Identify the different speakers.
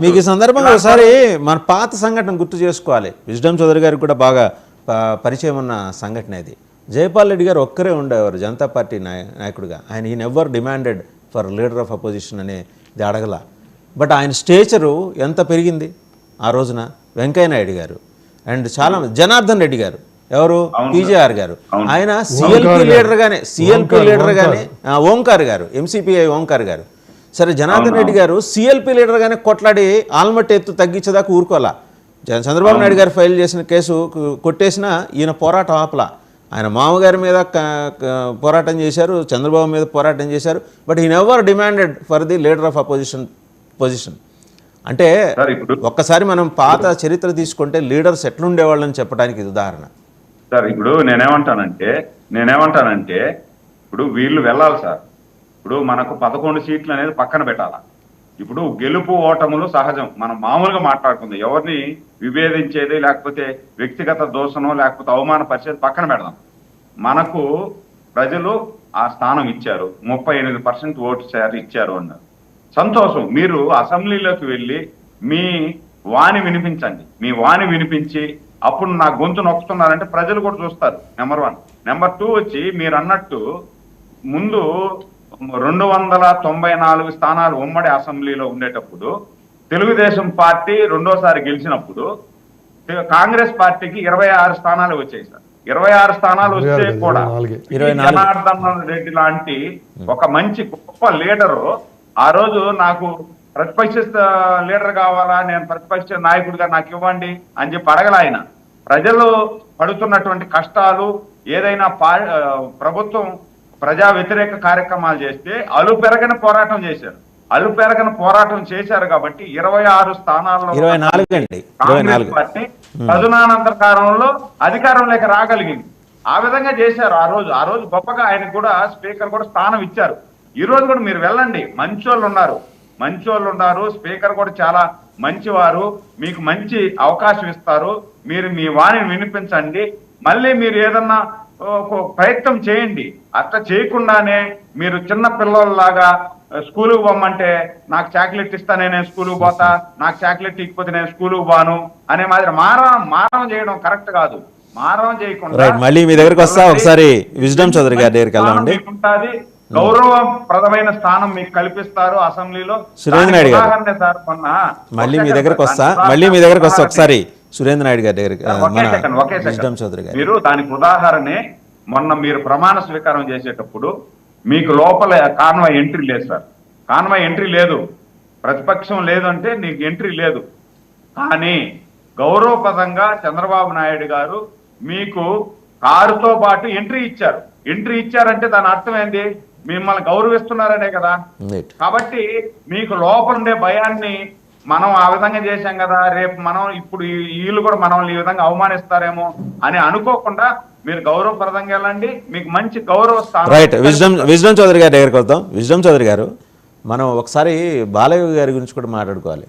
Speaker 1: మీకు ఈ సందర్భంగా ఒకసారి మన పాత సంఘటన గుర్తు చేసుకోవాలి. విజ్డమ్ చౌదరి గారికి కూడా బాగా పరిచయం ఉన్న సంఘటన ఇది. జైపాల్ రెడ్డి గారు ఒక్కరే ఉండేవారు జనతా పార్టీ నాయకుడిగా. ఆయన ఈ never demanded for leader of opposition అనేది అడగల. బట్ ఆయన స్టేచరు ఎంత పెరిగింది ఆ రోజున. వెంకయ్య నాయుడు గారు అండ్ చాలా జనార్దన్ రెడ్డి గారు, ఎవరు పీజేఆర్ గారు, ఆయన సిఎల్పి లీడర్గానే ఓంకార్ గారు, ఎంసీపీఐ ఓంకార్ గారు. సరే జనార్దన్ రెడ్డి గారు సిఎల్పి లీడర్గానే కొట్లాడి ఆల్మట్టి ఎత్తు తగ్గించేదాకా ఊరుకోవాలా. చంద్రబాబు నాయుడు గారు ఫైల్ చేసిన కేసు కొట్టేసినా ఈయన పోరాటం ఆపలా. ఆయన మామగారి మీద పోరాటం చేశారు, చంద్రబాబు మీద పోరాటం చేశారు. బట్ ఈ never demanded for the leader of opposition position. అంటే ఒక్కసారి మనం పాత చరిత్ర తీసుకుంటే లీడర్స్ ఎట్లుండేవాళ్ళని చెప్పడానికి ఇది ఉదాహరణ.
Speaker 2: సార్ ఇప్పుడు నేనేమంటానంటే ఇప్పుడు వీళ్ళు వెళ్ళాలి సార్. ఇప్పుడు మనకు 11 సీట్లు అనేది పక్కన పెట్టాలా. ఇప్పుడు గెలుపు ఓటములు సహజం, మనం మామూలుగా మాట్లాడుకుందాం. ఎవరిని విభేదించేది లేకపోతే వ్యక్తిగత దోషణం లేకపోతే అవమానపరిచేది పక్కన పెడదాం. మనకు ప్రజలు ఆ స్థానం ఇచ్చారు, 38% ఓటు షేర్ ఇచ్చారు అన్నారు. సంతోషం. మీరు అసెంబ్లీలోకి వెళ్ళి మీ వాణి వినిపించండి. మీ వాణి వినిపించి అప్పుడు నా గొంతు నొక్కుతున్నారంటే ప్రజలు కూడా చూస్తారు. నెంబర్ 1. నెంబర్ 2 వచ్చి మీరు అన్నట్టు ముందు 294 స్థానాలు ఉమ్మడి అసెంబ్లీలో ఉండేటప్పుడు తెలుగుదేశం పార్టీ రెండోసారి గెలిచినప్పుడు కాంగ్రెస్ పార్టీకి 26 స్థానాలు వచ్చాయి సార్. 26 స్థానాలు వస్తే కూడా జనార్దన్ రెడ్డి లాంటి ఒక మంచి గొప్ప లీడరు ఆ రోజు నాకు ప్రతిపక్ష లీడర్ కావాలా, నేను ప్రతిపక్ష నాయకుడిగా నాకు ఇవ్వండి అని చెప్పి అడగల. ఆయన ప్రజలు పడుతున్నటువంటి కష్టాలు ఏదైనా ప్రభుత్వం ప్రజా వ్యతిరేక కార్యక్రమాలు చేస్తే అలుపెరగని పోరాటం చేశారు కాబట్టి 26 స్థానాల్లో కాంగ్రెస్ పార్టీ తదునానంతర కాలంలో అధికారంలోకి రాగలిగింది. ఆ విధంగా చేశారు ఆ రోజు గొప్పగా ఆయన కూడా స్పీకర్ కూడా స్థానం ఇచ్చారు. ఈ రోజు కూడా మీరు వెళ్ళండి, మంచోళ్ళు ఉన్నారు. స్పీకర్ కూడా చాలా మంచివారు, మీకు మంచి అవకాశం ఇస్తారు. మీరు మీ వాణిని వినిపించండి. మళ్ళీ మీరు ఏదన్నా ప్రయత్నం చేయండి. అట్లా చేయకుండానే మీరు చిన్న పిల్లల్లాగా స్కూలుకు పోమంటే నాకు చాక్లెట్ ఇస్తానే నేను స్కూలుకు పోతా, నాకు చాక్లెట్ ఇకపోతే నేను స్కూలుకు పోను అనే మాదిరి మారం చేయడం కరెక్ట్ కాదు. మారం చేయకుండా
Speaker 1: మళ్ళీ మీ దగ్గరకు వస్తా. ఒకసారి విజ్డమ్ చౌదరి గారి దగ్గరికి వెళ్ళండి.
Speaker 2: గౌరవప్రదమైన స్థానం మీకు కల్పిస్తారు అసెంబ్లీలో.
Speaker 1: సురేంద్ర నాయుడు గారు మళ్ళీ మీ దగ్గరకు వస్తా. ఒకసారి సురేంద్ర నాయుడు గారి దగ్గరికి.
Speaker 2: మీరు దానికి ఉదాహరణే మొన్న మీరు ప్రమాణ స్వీకారం చేసేటప్పుడు మీకు లోపల కాన్వాయ్ ఎంట్రీ లేదు సార్. కాన్వాయ్ ఎంట్రీ లేదు, ప్రతిపక్షం లేదు అంటే నీకు ఎంట్రీ లేదు. కానీ గౌరవప్రదంగా చంద్రబాబు నాయుడు గారు మీకు కారుతో పాటు ఎంట్రీ ఇచ్చారంటే దాని అర్థం ఏంది? మిమ్మల్ని గౌరవిస్తున్నారనే కదా. కాబట్టి మీకు లోపల ఉండే భయాన్ని మనం ఆ విధంగా చేశాం కదా, రేపు మనం ఇప్పుడు వీళ్ళు కూడా మనల్ని ఈ విధంగా అవమానిస్తారేమో అని అనుకోకుండా మీరు గౌరవప్రదంగా వెళ్ళండి. మీకు మంచి గౌరవ స్థానం.
Speaker 1: రైట్. విజ్డమ్ చౌదరి గారి దగ్గరికి వద్దాం. విజ్డమ్ చౌదరి గారు, మనం ఒకసారి బాలయ్య గారి గురించి కూడా మాట్లాడుకోవాలి.